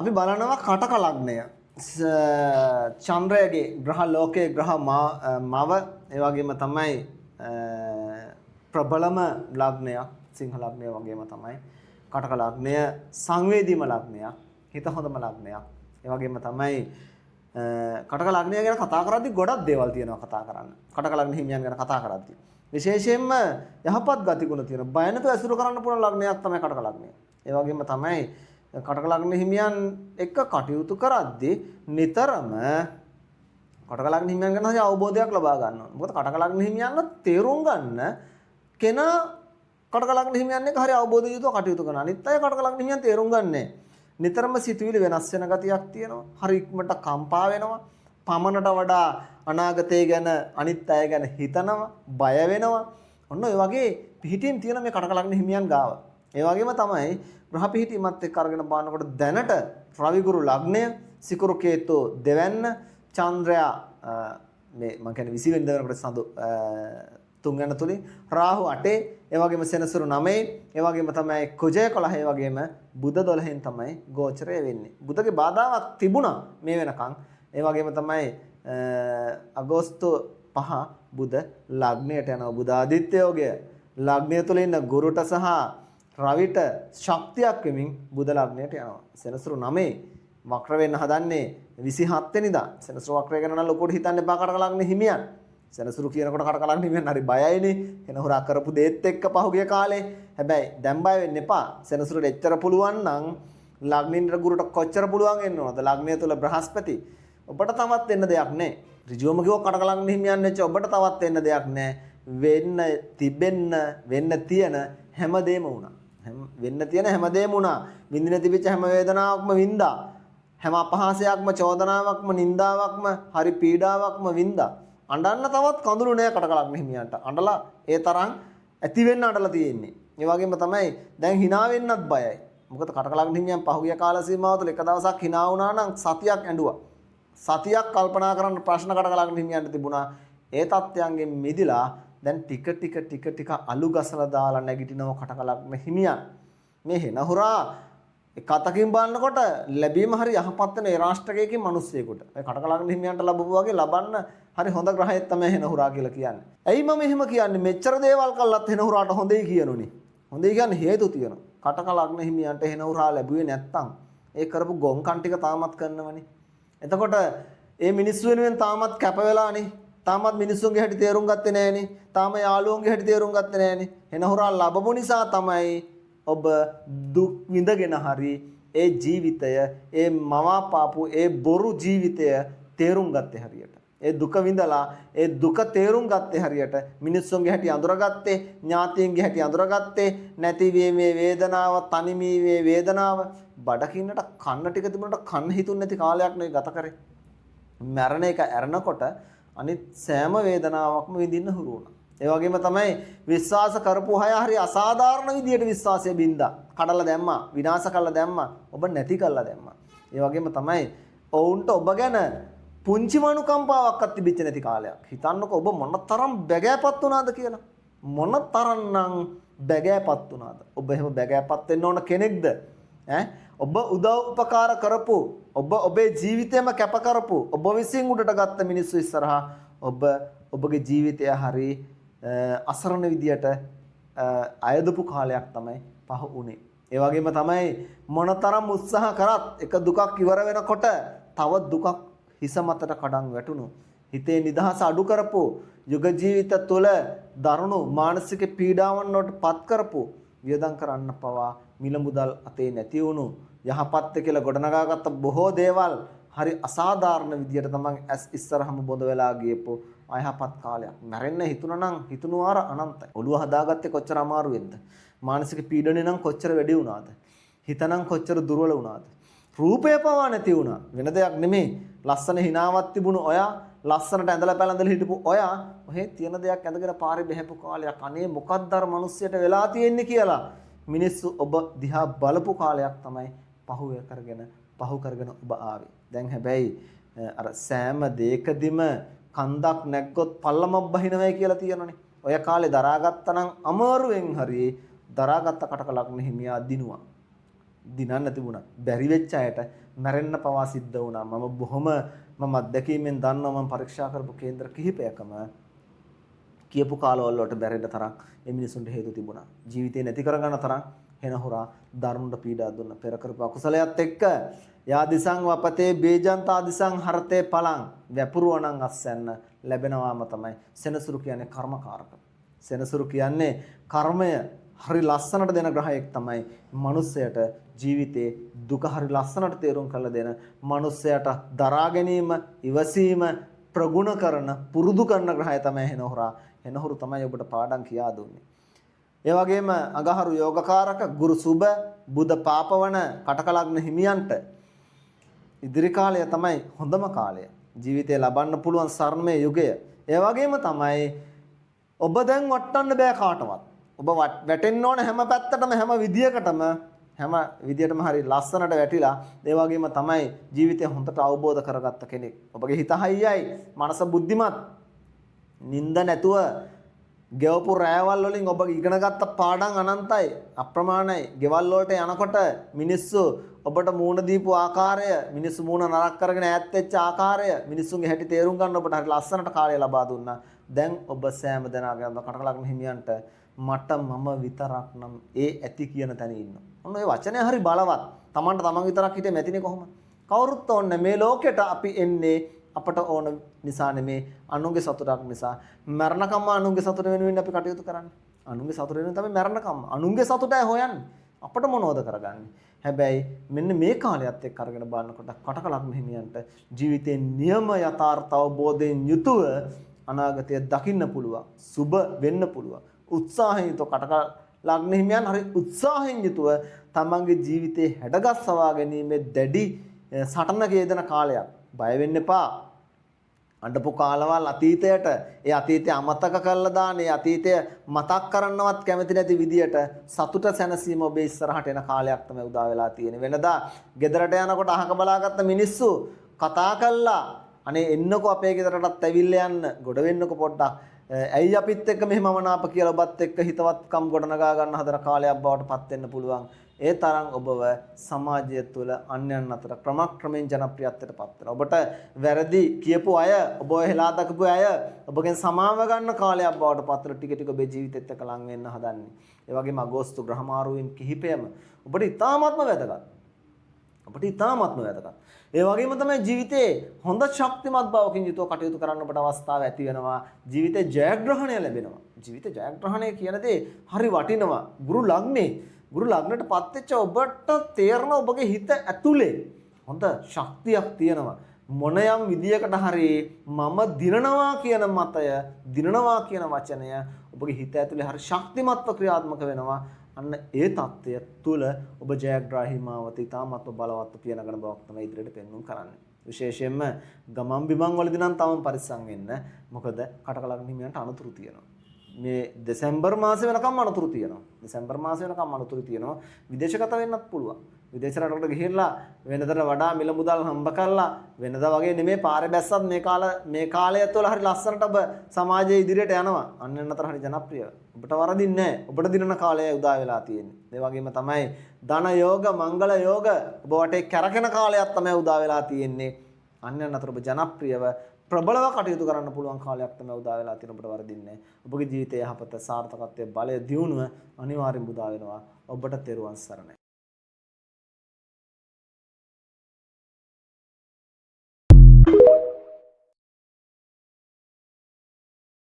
අපි බලනවා කටක ලග්නය. චන්ද්‍රයගේ ග්‍රහ ලෝකයේ ග්‍රහ මව ඒ වගේම තමයි ප්‍රබලම ලග්නයක් සිංහ ලග්නය වගේම තමයි කටක ලග්නය සංවේදීම ලග්නයක් හිත හොඳම ලග්නයක්. ඒ වගේම තමයි කටක ලග්නය ගැන කතා කරද්දී ගොඩක් දේවල් තියෙනවා කතා කරන්න. කටක ලග්න හිමියන් ගැන කතා කරද්දී විශේෂයෙන්ම යහපත් ගතිගුණ තියෙන බය නැතුව ඇසුරු කරන්න පුළුවන් ලග්නයක් තමයි කටක ලග්නය. ඒ වගේම තමයි කටක ලග්න හිමියන් එක්ක කටයුතු කරද්දී නිතරම කටක ලග්න හිමියන් ගැන හරි අවබෝධයක් ලබා ගන්න ඕන. මොකද කටක ලග්න හිමියන්ව තේරුම් ගන්න කෙනා කටක ලග්න හිමියන් එක්ක හරි අවබෝධය යුතුව කටයුතු කරනවා. අනිත් අය කටක ලග්න හිමියන් තේරුම් ගන්නෑ. නිතරම සිතුවිලි වෙනස් වෙන ගතියක් තියෙනවා. හරි ඉක්මනට කම්පා වෙනවා. පමණට වඩා අනාගතය ගැන අනිත් අය ගැන හිතනවා, බය වෙනවා. ඔන්න ඔය වගේ පිහිටීම් තියෙන මේ කටක ලග්න හිමියන් ගාව. ඒ වගේම තමයි ග්‍රහ පිහිටීමත් එක්ක අරගෙන බලනකොට දැනට රවි ගුරු ලග්නය, සිකුරු කේතු දෙවැන්න, චන්ද්‍රයා මේ මම කියන්නේ 20 වෙනිදා වෙනකොට සඳු 3 වෙනි තුලින් රාහු 8, ඒ වගේම සෙනසුරු 9, ඒ වගේම තමයි කුජය 11, ඒ වගේම බුධ 12න් තමයි ගෝචරය වෙන්නේ. බුධගේ බාධාවක් තිබුණා මේ වෙනකන්. ඒ වගේම තමයි අගෝස්තු 5 බුධ ලග්නයට යනවා. බුධ ආදිත්‍ය යෝගය ලග්නය තුල ඉන්න ගුරුට සහ රවිට ශක්තියක් වෙමින් බුධ ලග්නයට යනවා. සෙනසුරු 9 වක්‍ර වෙන්න හදන්නේ 27 වෙනිදා. සෙනසුරු වක්‍රය ගැන නම් ලොකුට හිතන්න එපා කටක ලග්න හිමියන්. සෙනසුරු කියනකොට කටක ලග්න හිමියන් හරි බයයිනේ. එනහොරා කරපු දේත් එක්ක පහුගිය කාලේ. හැබැයි දැන් බය වෙන්න එපා. සෙනසුරුට එච්චර පුළුවන් නම් ලග්නින්ද්‍ර ගුරුට කොච්චර පුළුවන් වෙන්න ඕනද? ලග්නය තුල බ්‍රහස්පති. ඔබට තවත් වෙන්න දෙයක් නැහැ. ඍජුවම කිව්ව කටක ලග්න හිමියන් වෙච්ච ඔබට තවත් වෙන්න දෙයක් නැහැ. වෙන්න තියෙන හැමදේම වුණා. වෙන්න තියෙන හැමදේම වුණා. විඳින තිබිච්ච හැම වේදනාවක්ම වින්දා. හැම අපහාසයක්ම, චෝදනාවක්ම, නින්දාවක්ම, හරි පීඩාවක්ම වින්දා. අඬන්න තවත් කඳුළු නෑ කටක ලග්න හිමියන්ට. අඬලා ඒ තරම් ඇති වෙන්න අඬලා තියෙන්නේ. ඒ වගේම තමයි දැන් hina වෙන්නත් බයයි. මොකද කටක ලග්න හිමියන් පහුගිය කාල සීමාව තුළ එක දවසක් hina වුණා නම් සතියක් ඇඬුවා. සතියක් කල්පනා කරන්න ප්‍රශ්න කටක ලග්න හිමියන්ට තිබුණා. ඒ තත්ත්වයන්ගෙන් මිදිලා දැන් ටික අලු ගසලා දාලා නැගිටිනව කටක ලග්න හිමියන්. මේ හෙනහුරා එක අතකින් බලනකොට ලැබීම හරි යහපත් වෙන ඒ රාෂ්ට්‍රකයකින් මිනිස්සෙකුට. ඒ කටක ලග්න හිමියන්ට ලැබුවා වගේ ලබන්න හරි හොඳ ග්‍රහයක් තමයි හෙනහුරා කියලා කියන්නේ. ඇයි මම එහෙම කියන්නේ? මෙච්චර දේවල් කළත් හෙනහුරාට හොඳයි කියනෝනේ. හොඳයි කියන්නේ හේතු තියෙනවා. කටක ලග්න හිමියන්ට හෙනහුරා ලැබුවේ නැත්තම් ඒ කරපු ගොංකන් ටික තාමත් කරනවනේ. එතකොට ඒ මිනිස්සු වෙනුවෙන් තාමත් කැප වෙලානේ. තාමත් මිනිස්සුන්ගේ හැටි තේරුම් ගත්තේ නැහනේ. තාම යාළුවන්ගේ හැටි තේරුම් ගත්තේ නැහනේ. හෙනහුරා ලැබපු නිසා තමයි ඔබ දුක් විඳගෙන හරි ඒ ජීවිතය, ඒ මවාපාපු ඒ බොරු ජීවිතය තේරුම් ගත්තේ හරියට. ඒ දුක විඳලා ඒ දුක තේරුම් ගත්තේ හරියට. මිනිස්සුන්ගේ හැටි අඳුරගත්තේ, ඥාතීන්ගේ හැටි අඳුරගත්තේ, නැතිවීමේ වේදනාව, තනිවීමේ වේදනාව, බඩකින්නට කන්න ටික තිබුණාට කන්න හිතුන්නේ නැති කාලයක් නෙවෙයි ගත කරේ. මරණ එක ඇරනකොට අනිත් සෑම වේදනාවක්ම විඳින්න හුරු වුණා. ඒ වගේම තමයි විශ්වාස කරපු අය හරි අසාධාරණ විදියට විශ්වාසය බින්දා. කඩලා දැම්මා, විනාශ කළා දැම්මා, ඔබ නැති කළා දැම්මා. ඒ වගේම තමයි ඔවුන්ට ඔබ ගැන පුංචි මනුකම්පාවක්වත් තිබෙච්ච නැති කාලයක්. හිතන්නකො ඔබ මොනතරම් බැගෑපත් වුණාද කියලා. මොනතරම්නම් බැගෑපත් වුණාද? ඔබ එහෙම බැගෑපත් වෙන්න ඕන කෙනෙක්ද? ඔබ උදව් උපකාර කරපු, ඔබ ඔබේ ජීවිතයම කැප කරපු, ඔබ විසින් උඩට ගත්ත මිනිස්සු ඉස්සරහා ඔබගේ ජීවිතය හරි අසරණ විදියට අයදපු කාලයක් තමයි පහ උනේ. ඒ වගේම තමයි මොනතරම් උත්සාහ කරත් එක දුකක් ඉවර වෙනකොට තව දුකක් හිස මතට කඩන් වැටුණු, හිතේ නිදහස අඩු කරපු, යුග ජීවිත තුළ දරුණු මානසික පීඩාවන් වලට පත් කරපු, වියදම් කරන්න පවා මිල මුදල් අතේ නැති වුණු, යහපත් කියලා ගොඩනගාගත්ත බොහෝ දේවල් හරි අසාධාරණ විදියට තමයි ඇස් ඉස්සරහම බොඳ වෙලා ගියපො අයහපත් කාලයක්. මැරෙන්න හිතුණා නම් හිතුණාර අනන්තයි. ඔළුව හදාගත්තේ කොච්චර අමාරුවෙන්ද? මානසික පීඩනේ නම් කොච්චර වැඩි වුණාද? හිතනම් කොච්චර දුර්වල වුණාද? රූපය පවා නැති වුණා. වෙන දෙයක් නෙමෙයි. ලස්සන හිනාවක් තිබුණු ඔයා, ලස්සනට ඇඳලා පැලඳලා හිටපු ඔයා, ඔහේ තියෙන දෙයක් ඇඳගෙන පාරේ බහැපු කාලයක්. අනේ මොකක්ද අර මිනිස්සයට වෙලා තියෙන්නේ කියලා මිනිස්සු ඔබ දිහා බලපු කාලයක් තමයි පහු කරගෙන ඔබ ආවේ. දැන් හැබැයි අර සෑම දෙයකදීම කන්දක් නැග්ගොත් පල්ලමක් බහිනවයි කියලා තියෙනනේ. ඔය කාලේ දරාගත්තා නම් අමාරුවෙන් හරි දරාගත්ත කටක ලග්න හිමියා දිනුවා. දිනන්න තිබුණා. බැරි වෙච්ච අයට මැරෙන්න පවා සිද්ධ වුණා. මම අත්දැකීමෙන් දන්නවා මම පරීක්ෂා කරපු කේන්ද්‍ර කිහිපයකම කියපු කාලවල වලට බැරෙන්න තරම් මේ මිනිසුන්ට හේතු තිබුණා. ජීවිතේ නැති කරගන්න තරම් හෙනහොරා දරුණුට පීඩා දුන්න. පෙර කරපු අකුසලයත් එක්ක යාදිසං වපතේ බේජන්තා දිසං හරතේ පලං වැපුරුවණන් අස්සන්න ලැබෙනවාම තමයි සෙනසුරු කියන්නේ කර්මකාරක. සෙනසුරු කියන්නේ කර්මය හරි ලස්සනට දෙන ග්‍රහයක් තමයි මිනිස්සයට ජීවිතේ දුක හරි ලස්සනට තේරුම් කරලා දෙන මිනිස්සයට දරා ගැනීම ඉවසීම ප්‍රගුණ කරන පුරුදු කරන ග්‍රහය තමයි හෙනහොරා. හෙනහොරු තමයි ඔබට පාඩම් කියා දුන්නේ. ඒ වගේම අගහරු යෝගකාරක ගුරු සුබ බුද පාපවන කටකලග්න හිමියන්ට ඉදිරි කාලය තමයි හොඳම කාලය. ජීවිතේ ලබන්න පුළුවන් සර්මයේ යුගය. ඒ වගේම තමයි ඔබ දැන් වටන්න බෑ කාටවත්. ඔබ වැටෙන්න ඕන හැම පැත්තටම හැම විදියටම හරි ලස්සනට වැටිලා ඒ වගේම තමයි ජීවිතය හොඳට අවබෝධ කරගත්ත කෙනෙක්. ඔබගේ හිත හයියයි, මනස බුද්ධිමත්. නිନ୍ଦ නැතුව ගෙවපු රෑවල් වලින් ඔබ ඉගෙනගත්ත පාඩම් අනන්තයි, අප්‍රමාණයි. ගෙවල් වලට යනකොට මිනිස්සු ඔබට මූණ දීපු ආකාරය, මිනිස්සු මූණ නරක් කරගෙන ඈත් වෙච්ච ආකාරය, මිනිස්සුන්ගේ හැටි තේරුම් ගන්න ඔබට හරි ලස්සනට කාලය ලබා දුන්නා. දැන් ඔබ සෑම දෙනාගේම කටකලග්න හිමියන්ට මට මම විතරක් නම් ඒ ඇති කියන තැන ඉන්නවා. ඔන්න ඔය වචනේ හරි බලවත්. Tamanට තමන් විතරක් හිතේ මැතිනේ කොහොම? කවුරුත් ඕනේ මේ ලෝකෙට අපි එන්නේ අපට ඕන නිසා නෙමේ, අනුන්ගේ සතුටක් නිසා. මරණකම්ම අනුන්ගේ සතුට වෙනුවෙන් අපි කටයුතු කරන්නේ. අනුන්ගේ සතුට වෙනුවෙන් තමයි මරණකම්ම. අනුන්ගේ සතුටයි හොයන්නේ. අපට මොනවද කරගන්නේ? හැබැයි මෙන්න මේ කාලයත් එක්ක අරගෙන බලනකොට කටකලග්න හිමියන්ට ජීවිතේ නියම යථාර්ථ අවබෝධයෙන් යුතුව අනාගතය දකින්න පුළුවන්. සුබ වෙන්න පුළුවන්. උත්සාහයෙන් යුතුව කටකලග්න හිමියන් හරි උත්සාහයෙන් යුතුව තමන්ගේ ජීවිතේ හැඩගස්වා ගැනීමේ දැඩි සටනක යෙදෙන කාලයක්. බය වෙන්න එපා. අඬපු කාලවල් අතීතයට, ඒ අතීතය අමතක කරලා දාන, ඒ අතීතය මතක් කරන්නවත් කැමති නැති විදියට සතුට සැනසීම ඔබේ ඉස්සරහට එන කාලයක් තමයි උදා වෙලා තියෙන්නේ. වෙනදා ගෙදරට යනකොට අහක බලාගත්ත මිනිස්සු කතා කළා, අනේ එන්නකෝ අපේ ගෙදරටත් ඇවිල්ලා යන්න, ගොඩ වෙන්නකෝ පොඩ්ඩක්. ඇයි අපිත් එක්ක මෙහෙම මනාප කියලා ඔබත් එක්ක හිතවත්කම් ගොඩනගා ගන්න හදන කාලයක් බවට පත් වෙන්න පුළුවන්. ඒ තරම් ඔබව සමාජය තුළ අන්‍යයන් අතර ක්‍රමක්‍රමයෙන් ජනප්‍රියත්වයට පත් වෙනවා. ඔබට වැරදි කියපු අය, ඔබ හෙලා දක්වපු අය ඔබගෙන් සමාව ගන්න කාලයක් බවට පත් වෙලා ටික ටික ඔබේ ජීවිතෙත් එක්ක ලං වෙන්න හදන්නේ. ඒ වගේම අගෝස්තු ග්‍රහමාරුවෙන් කිහිපයම ඔබට ඉතාමත්ම වැදගත්. ඒ වගේම තමයි ජීවිතේ හොඳ ශක්තිමත් බවකින් යුතුව කටයුතු කරන්න ඔබට අවස්ථාව ඇති වෙනවා. ජීවිතේ ජයග්‍රහණය ලැබෙනවා. ජීවිතේ ජයග්‍රහණය කියන දේ හරි වටිනවා. ගුරු ලග්නට පත් වෙච්ච ඔබට තේරෙන ඔබගේ හිත ඇතුලේ හොඳ ශක්තියක් තියෙනවා. මොනයම් විදියකට හරි මම දිනනවා කියන මතය, දිනනවා කියන වචනය ඔබගේ හිත ඇතුලේ හරි ශක්තිමත්ව ක්‍රියාත්මක වෙනවා. අන්න ඒ தත්ත්වය තුළ ඔබ ජයග්‍රාහී මාවත ඉතාමත්ව බලවත්ව පියනගන බවක් තමයි ඉදිරියට පෙන්වුම් කරන්නේ. විශේෂයෙන්ම ගමන් බිමන් වලදී නම් තවම පරිස්සම් වෙන්න. මොකද කටකලග්න හිමියන්ට අනුතුරු තියෙනවා. මේ දෙසැම්බර් මාසෙ වෙනකම් අනුතුරු තියෙනවා. විදේශගත වෙන්නත් පුළුවන්. විදේශ රටකට ගිහිල්ලා වෙනදට වඩා මිල මුදල් හම්බ කරලා වෙනදා වගේ නෙමෙයි පාරේ බැස්සත් මේ කාලය තුළ හරි ලස්සනට ඔබ සමාජයේ ඉදිරියට යනවා. අන්‍යයන් අතර හරි ජනප්‍රිය. ඔබට වරදින්නේ නැහැ. ඔබට දිනන කාලය උදා වෙලා තියෙන්නේ. ඒ වගේම තමයි ධන යෝග, මංගල යෝග ඔබ වටේ කැරකෙන කාලයක් තමයි උදා වෙලා තියෙන්නේ. අන්‍යයන් අතර ඔබ ජනප්‍රියව ප්‍රබලව කටයුතු කරන්න පුළුවන් කාලයක් තමයි උදා වෙලා තියෙන. ඔබට වරදින්නේ නැහැ. ඔබගේ ජීවිතයේ යහපත, සාර්ථකත්වයේ බලය, දියුණුව අනිවාර්යෙන් උදා වෙනවා. ඔබට තෙරුවන් සරණයි.